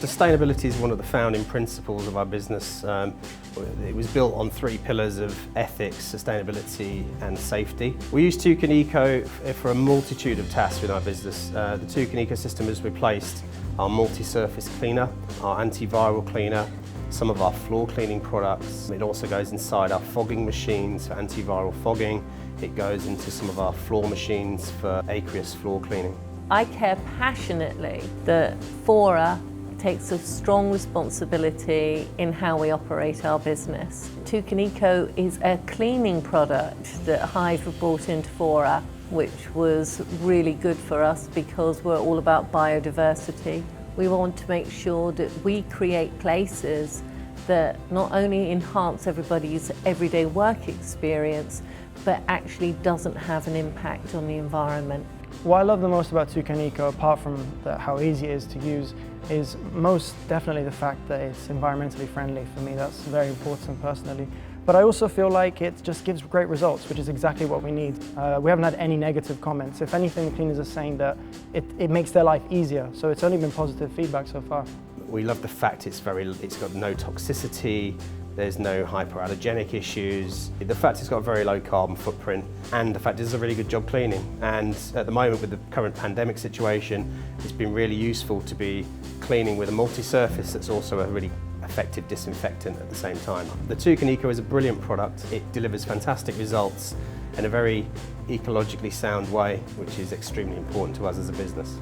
Sustainability is one of the founding principles of our business. It was built on 3 pillars of ethics, sustainability and safety. We use Toucan Eco for a multitude of tasks in our business. The Toucan Eco system has replaced our multi-surface cleaner, our antiviral cleaner, some of our floor cleaning products. It also goes inside our fogging machines for antiviral fogging. It goes into some of our floor machines for aqueous floor cleaning. I care passionately that Fora takes a strong responsibility in how we operate our business. Toucan Eco is a cleaning product that Hive have brought into Fora, which was really good for us because we're all about biodiversity. We want to make sure that we create places that not only enhance everybody's everyday work experience, but actually doesn't have an impact on the environment. What I love the most about Toucan Eco, apart from how easy it is to use, is most definitely the fact that it's environmentally friendly. For me, that's very important personally. But I also feel like it just gives great results, which is exactly what we need. We haven't had any negative comments. If anything, the cleaners are saying that it makes their life easier. So it's only been positive feedback so far. We love the fact it's got no toxicity, there's no hyperallergenic issues. The fact it's got a very low carbon footprint, and the fact it does a really good job cleaning. And at the moment, with the current pandemic situation, it's been really useful to be cleaning with a multi-surface that's also a really effective disinfectant at the same time. The Toucan Eco is a brilliant product. It delivers fantastic results in a very ecologically sound way, which is extremely important to us as a business.